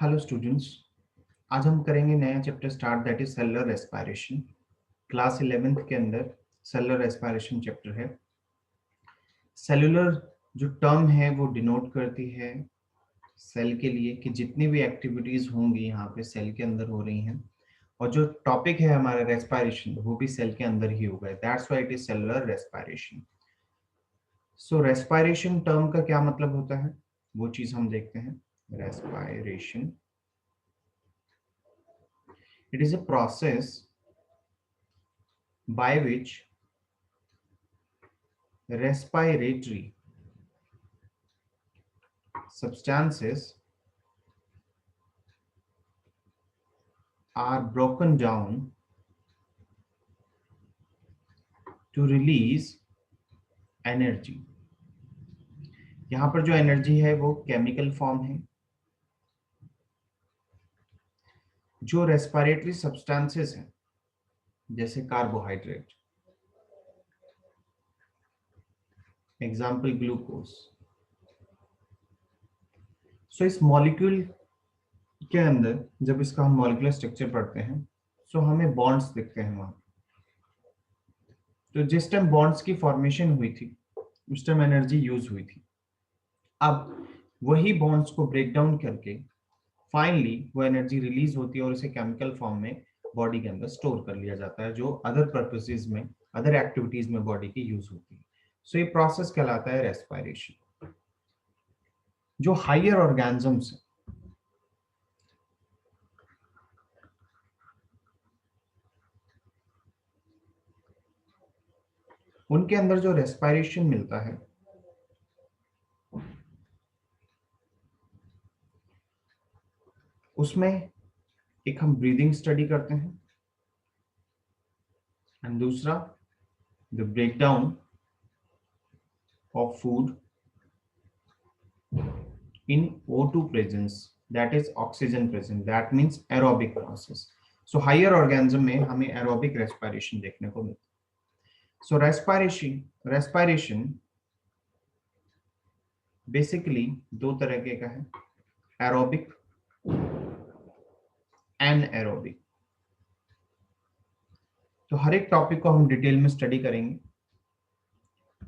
Hello students. आज हम करेंगे नया chapter start, that is cellular respiration. Class 11th के अंदर सेलुलर रेस्पिरेशन चैप्टर है। सेलुलर जो टर्म है वो डिनोट करती है सेल के लिए कि जितनी भी एक्टिविटीज होंगी यहाँ पे सेल के अंदर हो रही हैं, और जो टॉपिक है हमारा रेस्पिरेशन वो भी सेल के अंदर ही होगा। That's why it is cellular respiration. So respiration term का क्या मतलब होता है वो चीज हम देखते हैं। Respiration, it is a process by which respiratory substances are broken down to release energy। यहाँ पर जो एनर्जी है वो केमिकल फॉर्म है। जो रेस्पिरेटरी सब्सटेंसेस हैं जैसे कार्बोहाइड्रेट, एग्जाम्पल ग्लूकोज। सो इस मॉलिक्यूल के अंदर जब इसका हम मॉलिक्यूलर स्ट्रक्चर पढ़ते हैं सो हमें बॉन्ड्स दिखते हैं वहां। तो जिस टाइम बॉन्ड्स की फॉर्मेशन हुई थी उस टाइम एनर्जी यूज हुई थी। अब वही बॉन्ड्स को ब्रेक डाउन करके फाइनली वो एनर्जी रिलीज होती है और उसे केमिकल फॉर्म में बॉडी के अंदर स्टोर कर लिया जाता है, जो अदर पर्पसेस में, अदर एक्टिविटीज में बॉडी की यूज होती है। सो ये प्रोसेस कहलाता है रेस्पिरेशन। जो हायर ऑर्गेनिजम्स हैं उनके अंदर जो रेस्पिरेशन मिलता है उसमें एक हम ब्रीदिंग स्टडी करते हैं एंड दूसरा the breakdown of food in O2 presence, that is oxygen present, that means aerobic process। so higher organism में हमें aerobic respiration देखने को मिलता है। so respiration basically दो तरह के का है, aerobic anaerobic। तो हर एक टॉपिक को हम डिटेल में स्टडी करेंगे।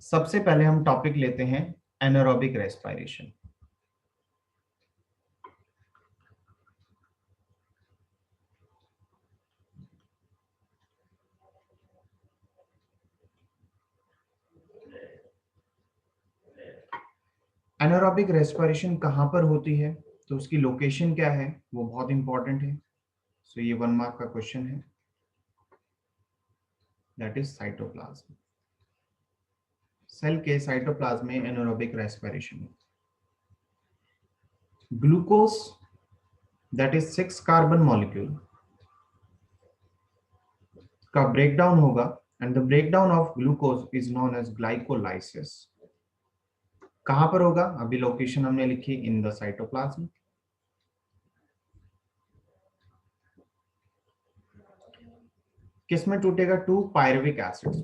सबसे पहले हम टॉपिक लेते हैं anaerobic respiration। एनारोबिक रेस्पिरेशन कहाँ पर होती है तो उसकी लोकेशन क्या है वो बहुत इंपॉर्टेंट है। सो ये 1 मार्क का क्वेश्चन है, दैट इज साइटोप्लाज्म। सेल के साइटोप्लाज्म में anaerobic respiration. Glucose that is 6 carbon molecule का ब्रेकडाउन होगा and the breakdown of glucose is known as glycolysis. कहां पर होगा, अभी लोकेशन हमने लिखी इन द साइटोप्लाज्म। किसमें टूटेगा, 2 पायरुविक एसिड्स।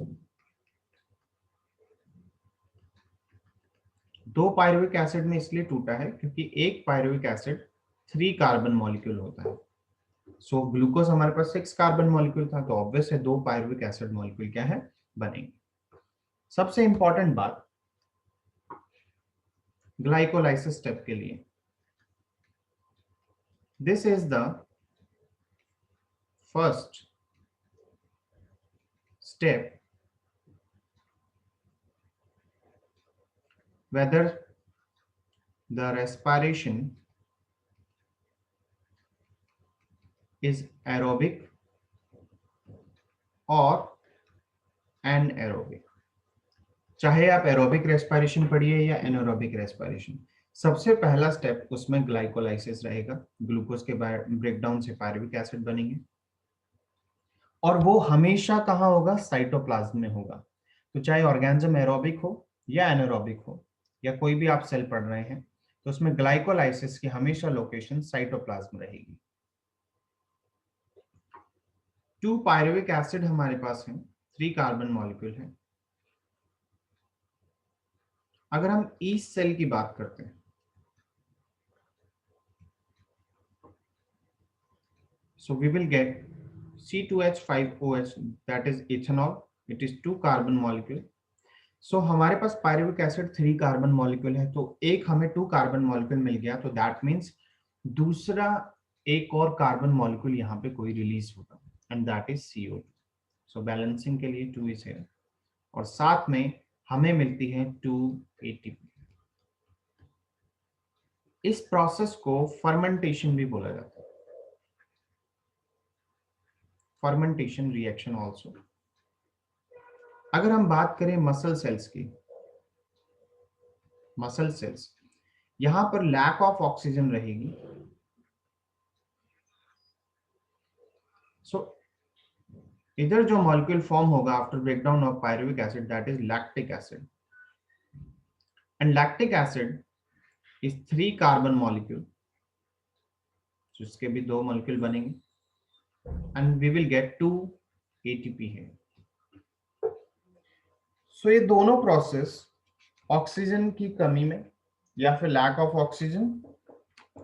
2 पायरुविक एसिड में इसलिए टूटा है क्योंकि एक पायरुविक एसिड 3 कार्बन मॉलिक्यूल होता है। सो ग्लूकोज हमारे पास 6 कार्बन मॉलिक्यूल था तो ऑब्वियस है 2 पायरुविक एसिड मॉलिक्यूल क्या है, बनेंगे। सबसे इंपॉर्टेंट बात ग्लाइकोलाइसिस स्टेप के लिए, this is the first step whether the respiration is aerobic or anaerobic। चाहे आप एरोबिक रेस्पिरेशन पढ़िए या एनारोबिक रेस्पिरेशन, सबसे पहला स्टेप उसमें ग्लाइकोलाइसिस रहेगा। ग्लूकोज के ब्रेकडाउन से पायरुविक एसिड बनेंगे और वो हमेशा कहाँ होगा, साइटोप्लाज्म में होगा। तो चाहे ऑर्गेनिज्म एरोबिक हो या एनारोबिक हो या कोई भी आप सेल पढ़ रहे हैं तो उसमें ग्लाइकोलाइसिस की हमेशा लोकेशन साइटोप्लाज्म रहेगी। 2 पायरुविक एसिड हमारे पास है, 3 कार्बन मॉलिक्यूल है। अगर हम ईस्ट सेल की बात करते हैं So we will get C2H5OH, that is ethanol. It is 2 carbon molecule. So हमारे पास पायरुविक एसिड 3 कार्बन मॉलिक्यूल है, तो एक हमें 2 कार्बन मॉलिक्यूल मिल गया, तो दैट मीन्स दूसरा एक और कार्बन मॉलिक्यूल यहाँ पे कोई रिलीज होगा, and that is CO2. So balancing के लिए 2 इज हियर, और साथ में हमें मिलती है 2 ATP. इस प्रोसेस को फर्मेंटेशन भी बोला जाता है, फर्मेंटेशन रिएक्शन ऑल्सो. अगर हम बात करें मसल सेल्स की, मसल सेल्स, यहां पर लैक ऑफ ऑक्सीजन रहेगी. सो इधर जो मॉलिक्यूल फॉर्म होगा after breakdown of pyruvic acid, that is lactic acid. And lactic acid is 3 carbon molecule, जिसके भी 2 मॉलिक्यूल बनेंगे, and we will get 2 ATP है. सो ये दोनों प्रोसेस ऑक्सीजन की कमी में, या फिर लैक ऑफ ऑक्सीजन,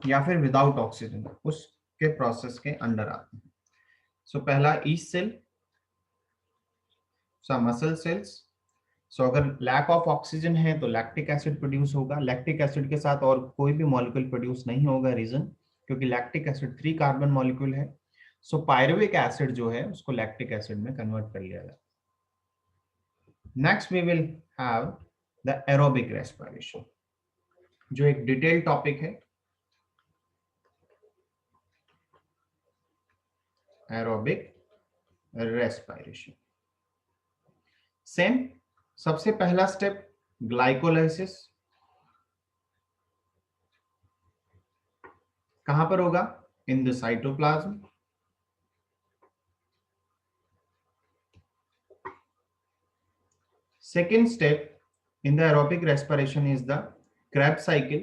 या फिर विदाउट ऑक्सीजन, उसके प्रोसेस के अंडर आते हैं. सो पहला ईस्ट सेल, मसल सेल्स. सो अगर लैक ऑफ ऑक्सीजन है तो लैक्टिक एसिड प्रोड्यूस होगा. लैक्टिक एसिड के साथ और कोई भी मॉलिक्यूल प्रोड्यूस नहीं होगा. रीजन, क्योंकि लैक्टिक एसिड 3 कार्बन मॉलिक्यूल है. सो पायरुविक एसिड जो है उसको लैक्टिक एसिड में कन्वर्ट कर लिया जाए. Next we will have the aerobic respiration, जो एक डिटेल टॉपिक है. Aerobic respiration same. सबसे पहला स्टेप ग्लाइकोलाइसिस. कहां पर होगा? In the cytoplasm. Second step in the aerobic respiration is the Krebs cycle.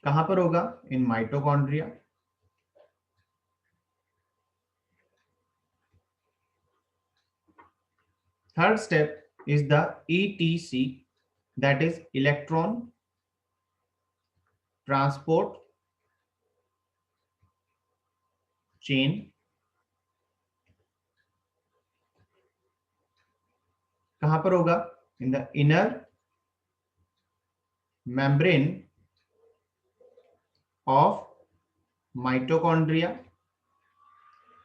कहां पर होगा? In mitochondria. Third step is the ETC, that is electron transport chain. कहां पर होगा? In the inner membrane of mitochondria.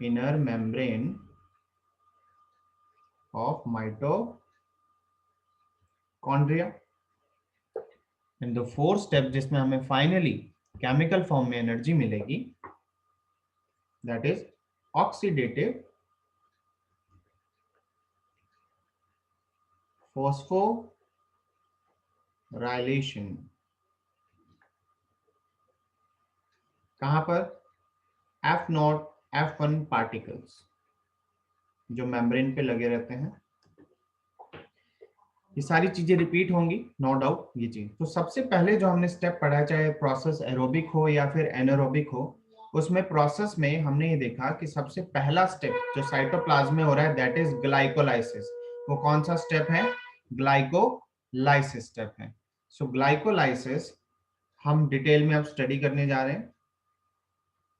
Inner membrane of mitochondria. And the fourth step जिसमें हमें finally chemical form में energy मिलेगी, that is oxidative phosphorylation. कहां पर? F0, F1 particles जो मेम्ब्रेन पे लगे रहते हैं. ये सारी चीजें रिपीट होंगी, नो डाउट ये चीज. तो सबसे पहले जो हमने स्टेप पढ़ा है, चाहे प्रोसेस एरोबिक हो या फिर एनारोबिक हो, उसमें प्रोसेस में हमने ये देखा कि सबसे पहला स्टेप जो साइटोप्लाज्म में हो रहा है, दैट इज ग्लाइकोलाइसिस. वो कौन सा स्टेप है? ग्लाइकोलाइसिस स्टेप है. सो ग्लाइकोलाइसिस हम डिटेल में अब स्टडी करने जा रहे हैं.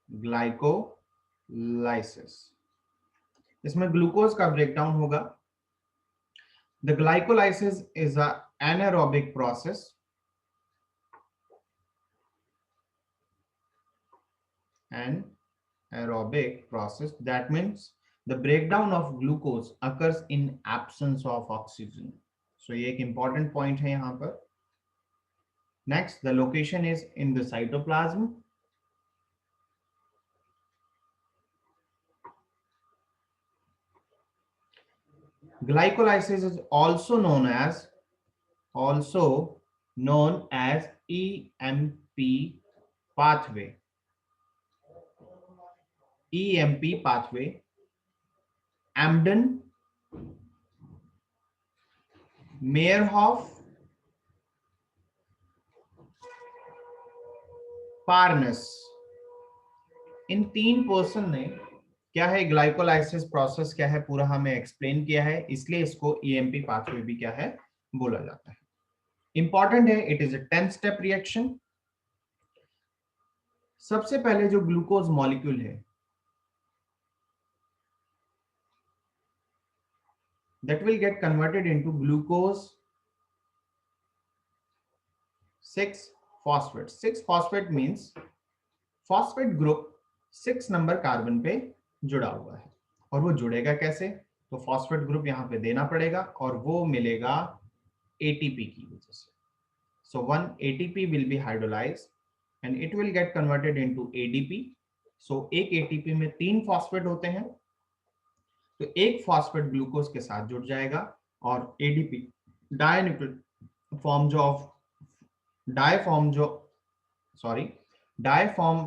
ग्लाइकोलाइसिस, इसमें ग्लूकोज का ब्रेकडाउन होगा. The glycolysis is an anaerobic process. Anaerobic process, that means the breakdown of glucose occurs in absence of oxygen. So ये एक important point है यहाँ पर. Next, the location is in the cytoplasm. Glycolysis is also known as EMP pathway. EMP pathway. Amden, Meyerhoff, Parnas, in 3 person ने क्या है glycolysis process क्या है पूरा हमें एक्सप्लेन किया है, इसलिए इसको EMP पाथवे भी क्या है बोला जाता है. इंपॉर्टेंट है, it is a 10 step reaction. सबसे पहले जो ग्लूकोज मॉलिक्यूल है that will get converted into glucose 6 phosphate. 6 phosphate means phosphate group 6 number carbon पे जुड़ा हुआ है। और वो जुड़ेगा कैसे? तो फॉस्फेट ग्रुप यहाँ पे देना पड़ेगा और वो मिलेगा एटीपी की वजह से। So 1 ATP will be hydrolysed and it will get converted into ADP. So एक एटीपी में 3 फॉस्फेट होते हैं, तो एक फॉस्फेट ग्लूकोज के साथ जुड़ जाएगा और एडीपी डायन्यूक्लिक फॉर्म जो ऑफ डायफॉर्म जो सॉरी डायफॉर्म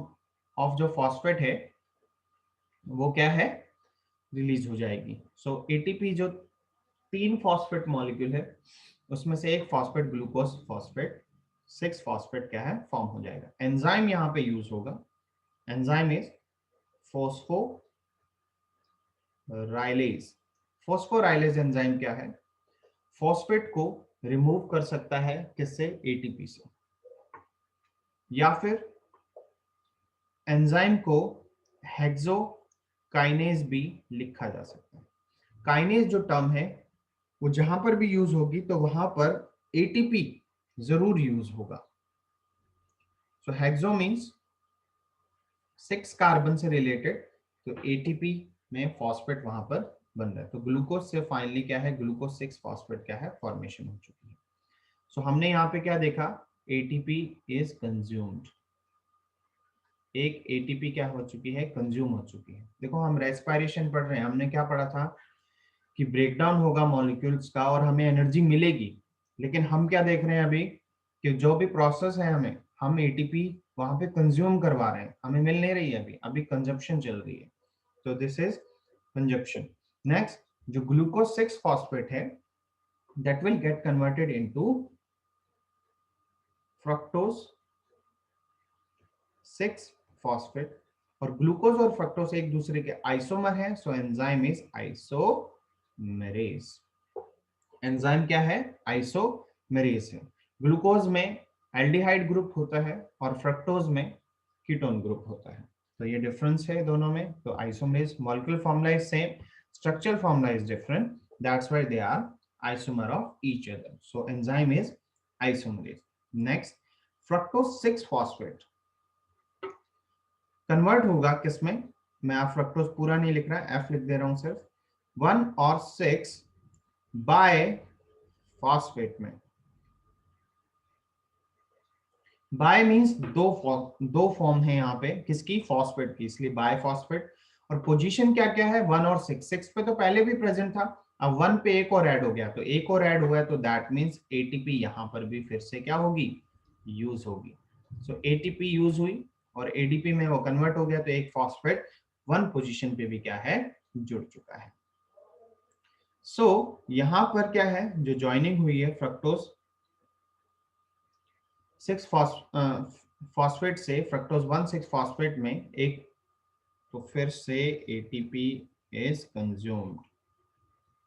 ऑफ जो फॉस्फेट है वो क्या है, रिलीज हो जाएगी। सो एटीपी जो 3 फॉस्फेट मॉलिक्यूल है उसमें से एक फॉस्फेट ग्लूकोज फॉस्फेट 6 फॉस्फेट क्या है, फॉर्म हो जाएगा। एंजाइम यहाँ पे यूज होगा, enzyme is phosphorylase. Phosphorylase enzyme क्या है, फॉस्फेट को रिमूव कर सकता है किससे, एटीपी से, या फिर एंजाइम को हेक्सोकाइनेज भी लिखा जा सकता है। काइनेज जो टर्म है वो जहां पर भी यूज होगी तो वहां पर एटीपी जरूर यूज होगा। सो हेक्सो मींस 6 कार्बन से रिलेटेड, तो एटीपी में फॉस्फेट वहां पर बन रहा है। तो ग्लूकोज से फाइनली क्या है, ग्लूकोज 6 फॉस्फेट क्या है, फॉर्मेशन हो चुकी है। सो हमने यहाँ पे क्या देखा, एटीपी इज कंज्यूम्ड। एक एटीपी क्या हो चुकी है, कंज्यूम हो चुकी है। देखो हम रेस्पिरेशन पढ़ रहे हैं, हमने क्या पढ़ा था कि ब्रेकडाउन होगा मॉलिक्यूल्स का और हमें एनर्जी मिलेगी, लेकिन हम क्या देख रहे हैं अभी कि जो भी प्रोसेस है हम एटीपी वहां पे कंज्यूम करवा रहे हैं, हमें मिल नहीं रही है, अभी कंजप्शन चल रही है। तो दिस इज कंजप्शन। नेक्स्ट जो ग्लूकोज 6 फॉस्फेट है that will get converted into fructose 6 phosphate. और ग्लूकोज और फ्रक्टोज एक दूसरे के आइसोमर हैं, सो एंजाइम इज आइसोमेरेज। एंजाइम क्या है, आइसोमेरेज है। ग्लूकोज में एल्डिहाइड ग्रुप होता है और फ्रक्टोज में कीटोन ग्रुप होता है, तो ये डिफरेंस है दोनों में। तो isomerase molecular formula is same, structural formula is different, that's why they are isomer of each other. So enzyme is isomerase. Next fructose 6 phosphate convert होगा किसमें, मैं आप फ्रक्टोज पूरा नहीं लिख रहा, एफ लिख दे रहा हूं सिर्फ, 1 और 6 बाय फॉस्फेट में। बाय मींस दो फॉर्म है यहाँ पे किसकी, फॉस्फेट की, इसलिए बाय फॉस्फेट। और पोजीशन क्या क्या है, 1 और 6। 6 पे तो पहले भी प्रेजेंट था, अब 1 पे एक और ऐड हो गया, तो एक और ऐड हुआ है, तो दैट मींस एटीपी यहाँ पर भी फिर से क्या होगी, यूज होगी। सो एटीपी यूज हुई और एडीपी में वो कन्वर्ट हो गया, तो एक फॉस्फेट 1 पोजीशन पे भी क्या है, जुड़ चुका है। सो यहाँ पर क्या है, जो ज्वाइनिंग हुई है फ्रक्टोज 6 फॉस्फेट से फ्रक्टोज 1 6 फॉस्फेट में एक, तो फिर से एटीपी इज कंज्यूम्ड।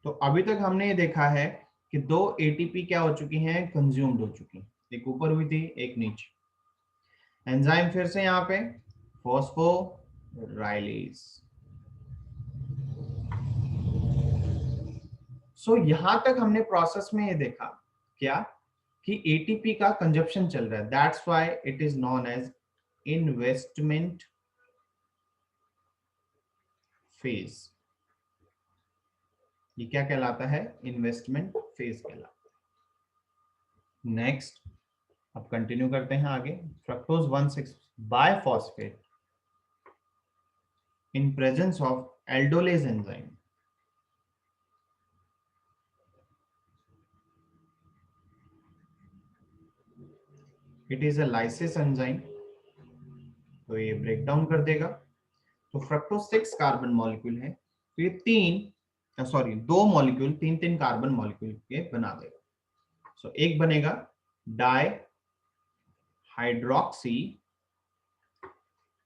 तो अभी तक हमने ये देखा है कि 2 एटीपी क्या हो चुकी हैं, कंज्यूम्ड हो चुकी हैं, एक ऊपर हुई थी एक नीचे। एंजाइम फिर से यहाँ पे फॉस्फोराइलेज। सो यहां तक हमने प्रोसेस में ये देखा क्या, कि एटीपी का कंजप्शन चल रहा है, that's why it is known as investment phase. ये क्या कहलाता है, इन्वेस्टमेंट फेज कहलाता है। नेक्स्ट अब कंटिन्यू करते हैं आगे। Fructose 1 6 biphosphate in presence of aldolase enzyme. It is a lysis enzyme, तो ये ब्रेक डाउन कर देगा। तो फ्रक्टोज 6 कार्बन मॉलिक्यूल है, तो ये 2 मॉलिक्यूल 3 कार्बन मॉलिक्यूल के बना देगा। सो एक बनेगा डाई हाइड्रोक्सी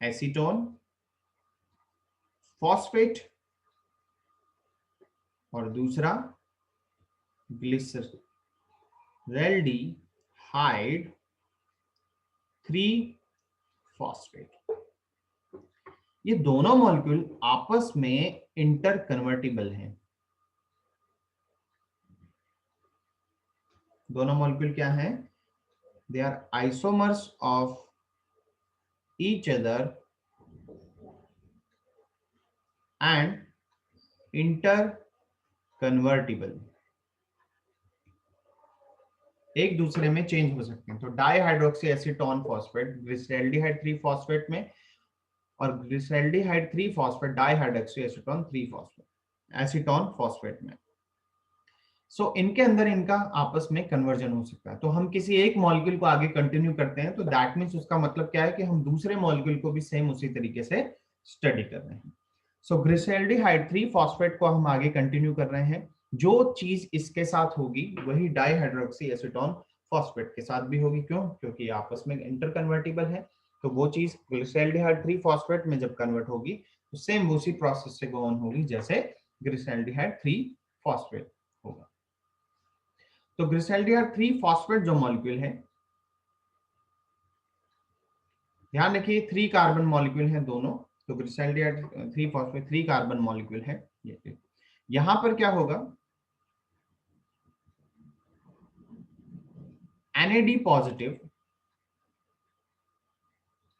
एसीटोन फॉस्फेट और दूसरा ग्लिसरैल्डिहाइड 3 फॉस्फेट। ये दोनों मॉलिक्यूल आपस में इंटर कन्वर्टिबल हैं। दोनों मॉलिक्यूल क्या हैं? They are isomers of each other and interconvertible, एक दूसरे में चेंज हो सकते हैं। तो dihydroxy acetone phosphate glyceraldehyde 3 phosphate में और glyceraldehyde 3 phosphate dihydroxy acetone 3 phosphate acetone phosphate में। सो इनके अंदर इनका आपस में कन्वर्जन हो सकता है। तो हम किसी एक मॉलिक्यूल को आगे कंटिन्यू करते हैं तो दैट मीन्स उसका मतलब क्या है कि हम दूसरे मॉलिक्यूल को भी सेम उसी तरीके से स्टडी कर रहे हैं। सो ग्लिसरैल्डिहाइड 3 फॉस्फेट को हम आगे कंटिन्यू कर रहे हैं। जो चीज इसके साथ होगी वही डाई हाइड्रोक्सी एसीटोन फॉस्फेट के साथ भी होगी। क्यों? क्योंकि आपस में इंटर कन्वर्टिबल है। तो वो चीज ग्लिसरैल्डिहाइड 3 फॉस्फेट में जब कन्वर्ट होगी तो सेम उसी प्रोसेस से गो ऑन होगी जैसे ग्लिसरैल्डिहाइड 3 फॉस्फेट होगा। तो ग्लिसरैल्डिहाइड 3 फॉस्फेट जो मॉलिक्यूल है, ध्यान रखिए 3 कार्बन मॉलिक्यूल हैं दोनों। तो ग्लिसरैल्डिहाइड 3 फॉस्फेट 3 कार्बन मॉलिक्यूल है। यहां पर क्या होगा? NAD positive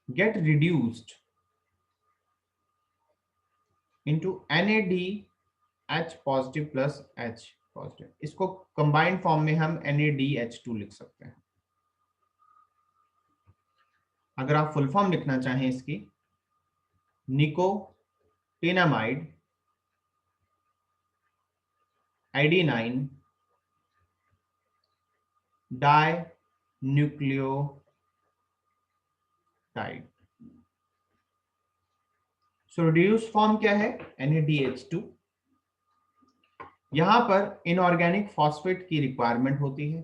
get reduced into NADH positive plus H positive। इसको कंबाइंड फॉर्म में हम NADH2 लिख सकते हैं। अगर आप फुल फॉर्म लिखना चाहें इसकी, निकोटिनामाइड आइडिनाइन डाई न्यूक्लियोटाइड। सो रिड्यूस फॉर्म क्या है? NADH2। यहां पर इनऑर्गेनिक फॉस्फेट की रिक्वायरमेंट होती है।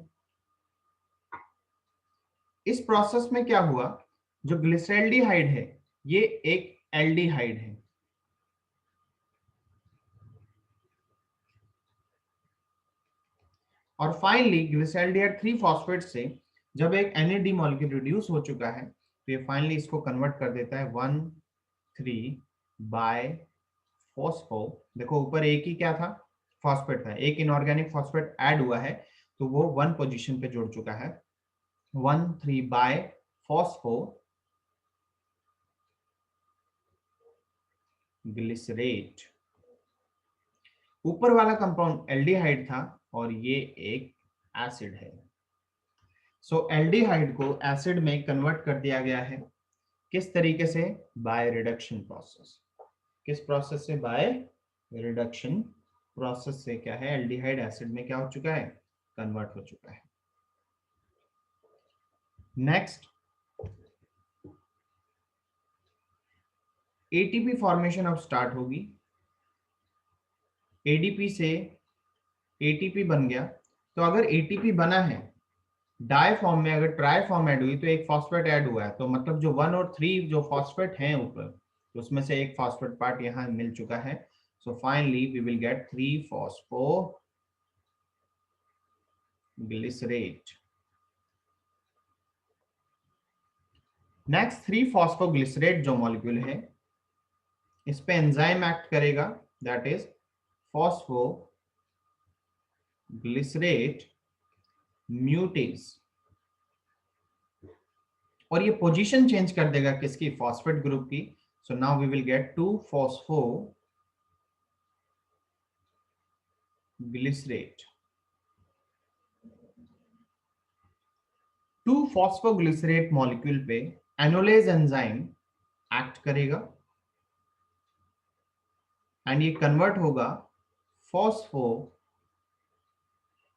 इस प्रोसेस में क्या हुआ? जो ग्लिसरैल्डिहाइड है ये एक एल्डिहाइड है, और फाइनली ग्लिसरैल्डिहाइड 3 फॉस्फेट से जब एक NAD मॉलिक्यूल रिड्यूस हो चुका है तो ये फाइनली इसको कन्वर्ट कर देता है 1,3 बाय फॉस्फो। देखो ऊपर एक ही क्या था? फॉस्फेट था। एक इनऑर्गेनिक फॉस्फेट ऐड हुआ है तो वो 1 पोजीशन पे जुड़ चुका है। 1,3 बाय फॉस्फो ग्लिसरेट। ऊपर वाला कंपाउंड एल्डिहाइड था और ये एक एसिड है। सो एल्डिहाइड को एसिड में कन्वर्ट कर दिया गया है। किस तरीके से? By reduction process. किस प्रोसेस से? बाय रिडक्शन प्रोसेस से क्या है? एल्डिहाइड एसिड में क्या हो चुका है? कन्वर्ट हो चुका है। नेक्स्ट, एटीपी फॉर्मेशन अब स्टार्ट होगी। एडीपी से एटीपी बन गया। तो अगर एटीपी बना है डाई फॉर्म में, अगर ट्राई फॉर्म ऐड हुई तो एक फॉस्फेट ऐड हुआ है, तो मतलब जो 1 और 3 जो फॉस्फेट हैं ऊपर, तो उसमें से एक फॉस्फेट पार्ट यहाँ मिल चुका है। So finally we will get 3 phosphoglycerate. Next 3 phosphoglycerate जो मॉलिक्यूल है इस पे एंजाइम एक्ट करेगा, दैट इज फॉस्फोग्लिसरेट म्यूटेज, और ये पोजीशन चेंज कर देगा किसकी? फॉस्फेट ग्रुप की। So now we will get 2 phosphoglycerate. 2 phosphoglycerate molecule पे एनोलेज एंजाइम एक्ट करेगा एंड ये कन्वर्ट होगा फॉस्फो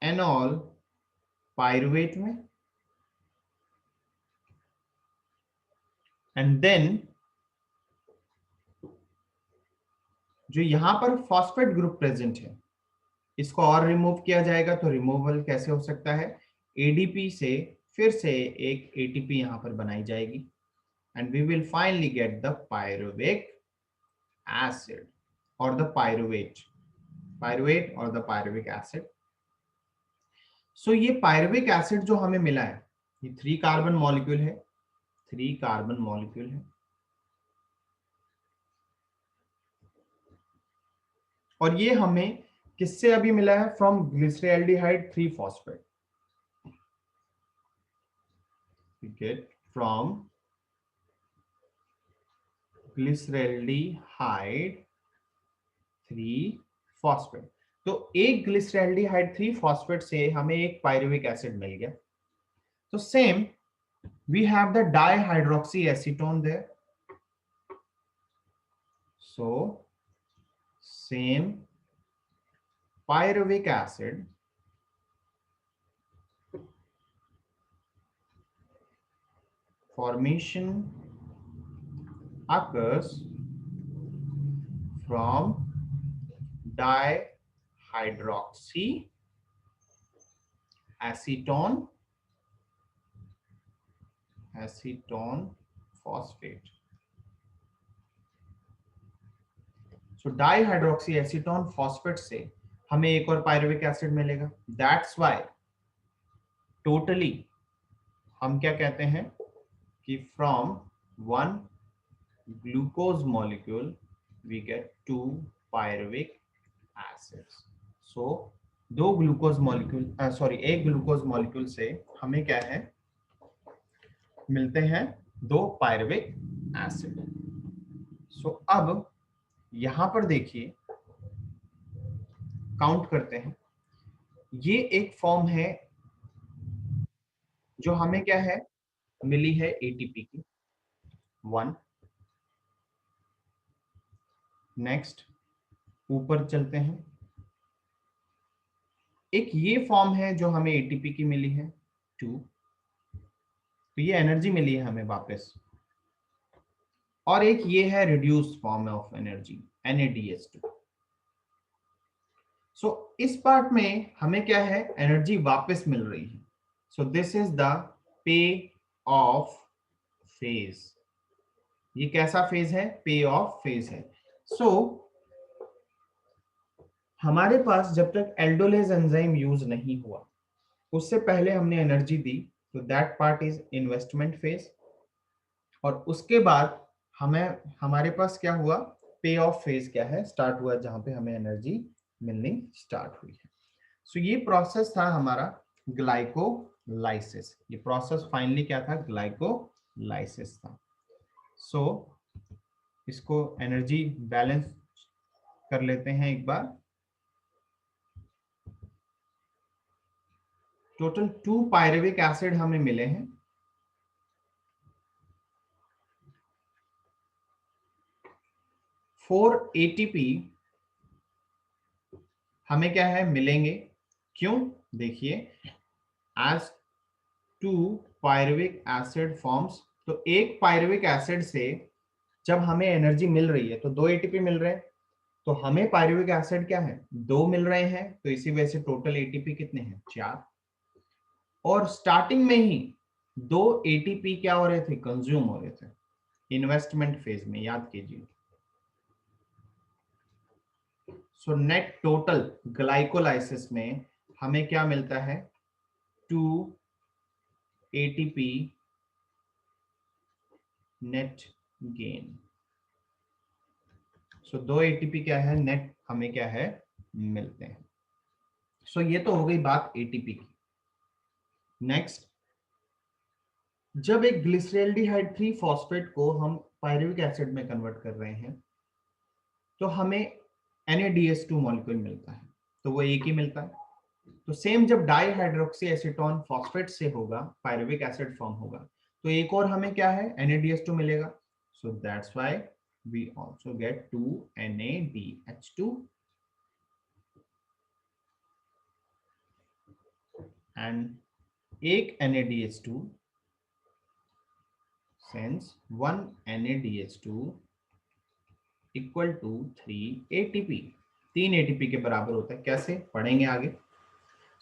एनॉल पायरुवेट में, एंड देन जो यहां पर फॉस्फेट ग्रुप प्रेजेंट है इसको और रिमूव किया जाएगा। तो रिमूवल कैसे हो सकता है? एडीपी से फिर से एक एटीपी यहां पर बनाई जाएगी and we will finally get the pyruvic acid और द पायरुवेट और द पायरुविक एसिड। सो ये पायरुविक एसिड जो हमें मिला है ये 3 कार्बन मॉलिक्यूल है। 3 कार्बन मॉलिक्यूल है। और ये हमें किससे अभी मिला है? From glyceraldehyde 3 phosphate. We get from glyceraldehyde 3 phosphate. तो एक ग्लिसरॉल्डिहाइड 3 फॉस्फेट से हमें एक पायरुविक एसिड मिल गया। तो same we have the dihydroxy acetone there. So same pyruvic acid formation occurs from dihydroxy acetone phosphate. So dihydroxy acetone phosphate से हमें एक और pyruvic acid मिलेगा. That's why totally हम क्या कहते हैं कि from one glucose molecule we get 2 pyruvic acids. So दो ग्लूकोज मॉलिक्यूल एक ग्लूकोज मॉलिक्यूल से हमें क्या है मिलते हैं 2 पायरुविक एसिड. सो अब यहां पर देखिए काउंट करते हैं. ये एक फॉर्म है जो हमें क्या है मिली है एटीपी की 1. नेक्स्ट ऊपर चलते हैं. एक ये फॉर्म है जो हमें एटीपी की मिली है 2. तो ये एनर्जी मिली है हमें वापस. और एक ये है reduced form of energy NADH2. सो इस पार्ट में हमें क्या है एनर्जी वापस मिल रही है. So this is the pay of phase. ये कैसा फेज है? पे ऑफ फेज है. सो हमारे पास जब तक एल्डोलेज एंजाइम यूज नहीं हुआ उससे पहले हमने एनर्जी दी. तो that part is investment phase. और उसके बाद हमारे पास क्या हुआ? पे ऑफ फेज क्या है स्टार्ट हुआ जहां पे हमें एनर्जी मिलनी स्टार्ट हुई है. सो ये प्रोसेस था हमारा ग्लाइकोलाइसिस. ये प्रोसेस फाइनली क्या था? ग्लाइकोलाइसिस था. सो इसको एनर्जी बैलेंस कर लेते हैं एक बार. टोटल 2 पायरुविक एसिड हमें मिले हैं. 4 ATP हमें क्या है मिलेंगे. क्यों? देखिए एज 2 पायरुविक एसिड फॉर्म्स. तो एक पायरुविक एसिड से जब हमें एनर्जी मिल रही है तो 2 ATP मिल रहे हैं. तो हमें पायरुविक एसिड क्या है 2 मिल रहे हैं. तो इसी वजह से टोटल ATP कितने हैं 4. और स्टार्टिंग में ही 2 ATP क्या हो रहे थे? कंज्यूम हो रहे थे इन्वेस्टमेंट फेज में. याद कीजिए. सो नेट टोटल ग्लाइकोलाइसिस में हमें क्या मिलता है? 2 ATP नेट गेन. सो 2 ATP क्या है नेट हमें क्या है मिलते हैं. सो ये तो हो गई बात ATP की. नेक्स्ट जब एक ग्लिसरॉल्डिहाइड 3 फॉस्फेट को हम पायरुविक एसिड में कन्वर्ट कर रहे हैं तो हमें NADH2 मॉलिक्यूल मिलता है. तो वो एक ही मिलता है. तो सेम जब डाइहाइड्रोक्सी एसीटोन फॉस्फेट से होगा पायरुविक एसिड फॉर्म होगा तो एक और हमें क्या है NADH2 मिलेगा. So that's why we also get 2 NADH2 and एक NADH2 since 1 NADH2 equal to 3 ATP. 3 ATP के बराबर होता है. कैसे पढ़ेंगे आगे.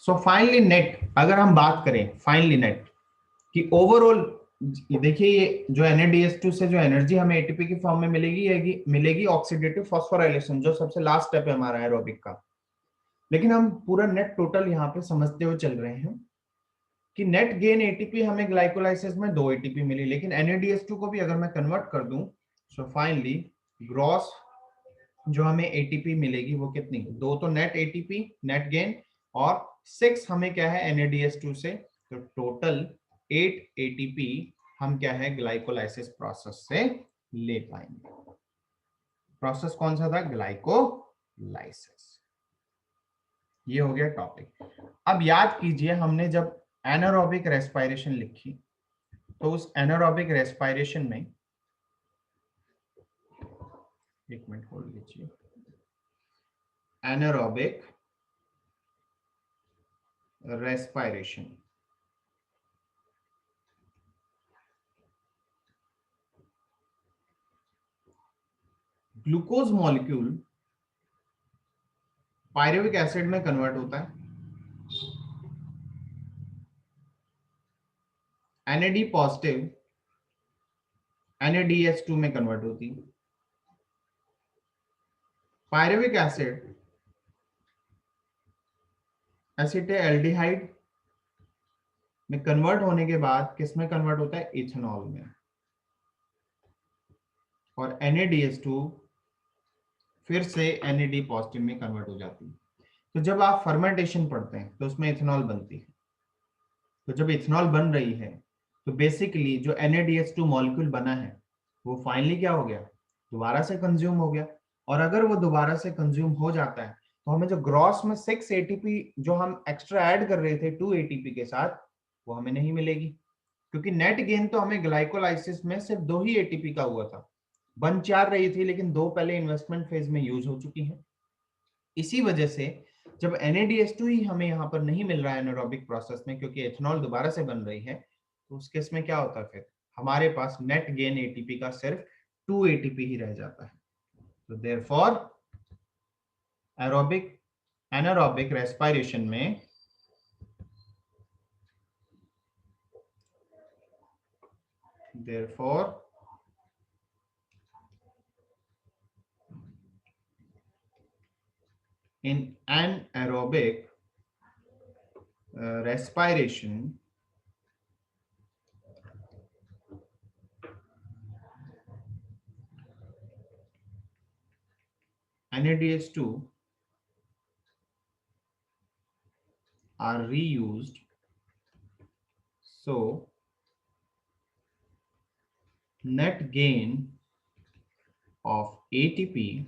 सो फाइनली नेट अगर हम बात करें फाइनली नेट कि ओवरऑल देखिए ये जो NADH2 से जो एनर्जी हमें ATP की फॉर्म में मिलेगी ऑक्सीडेटिव फॉस्फोराइलेशन जो सबसे लास्ट स्टेप है हमारा एरोबिक का. लेकिन हम पूरा नेट टोटल यहाँ पे समझते हुए चल रहे हैं कि नेट गेन ATP हमें ग्लाइकोलाइसिस में 2 ATP मिली. लेकिन NADH2 को भी अगर मैं कन्वर्ट कर दूं सो फाइनली ग्रॉस जो हमें एटीपी मिलेगी वो कितनी, 2 तो नेट एटीपी नेट गेन, और 6 हमें क्या है NADH2 से, तो टोटल 8 एटीपी हम क्या है ग्लाइकोलाइसिस प्रोसेस से ले पाएंगे। प्रोसेस कौन सा था, ग्लाइकोलाइसिस। ये हो गया टॉपिक। अब याद कीजिए हमने जब एनारोबिक रेस्पिरेशन लिखी, तो उस एनारोबिक रेस्पिरेशन में, एक मिनट होल्ड लीजिए, anaerobic respiration, glucose molecule pyruvic acid में कन्वर्ट होता है, NAD पॉजिटिव NADH2 में कन्वर्ट होती है। पायरुविक एसिड एसिटाल्डिहाइड में कन्वर्ट होने के बाद किस में कन्वर्ट होता है, इथेनॉल में, और NADH2 फिर से NAD पॉजिटिव में कन्वर्ट हो जाती है। तो जब आप फर्मेंटेशन पढ़ते हैं तो उसमें इथेनॉल बनती है। तो जब इथेनॉल बन रही है तो बेसिकली जो NADH2 मॉलिक्यूल बना है वो फाइनली क्या हो गया, दोबारा से कंज्यूम हो गया। और अगर वो दोबारा से कंज्यूम हो जाता है तो हमें जो ग्रॉस में 6 एटीपी जो हम एक्स्ट्रा ऐड कर रहे थे 2 एटीपी के साथ, वो हमें नहीं मिलेगी, क्योंकि नेट गेन तो हमें ग्लाइकोलाइसिस में सिर्फ 2 ही एटीपी का हुआ था। बन 4 रही थी लेकिन 2 पहले इन्वेस्टमेंट फेज में यूज हो चुकी है। इसी वजह से जब NADH2 ही हमें यहाँ पर नहीं मिल रहा है एनारोबिक प्रोसेस में, क्योंकि एथेनॉल दोबारा से बन रही है, तो उस केस में क्या होता है, फिर हमारे पास नेट गेन एटीपी का सिर्फ 2 एटीपी ही रह जाता है। तो देयरफॉर एरोबिक एनारोबिक रेस्पिरेशन में therefore in anaerobic respiration NADH2 are reused, so net gain of ATP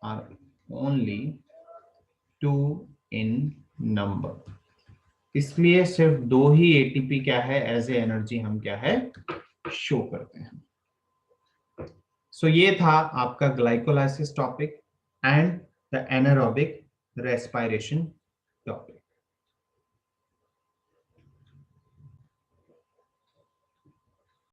are only 2 in number। इसलिए सिर्फ 2 ही एटीपी क्या है एज ए एनर्जी हम क्या है शो करते हैं। सो ये था आपका glycolysis topic and the anaerobic respiration topic.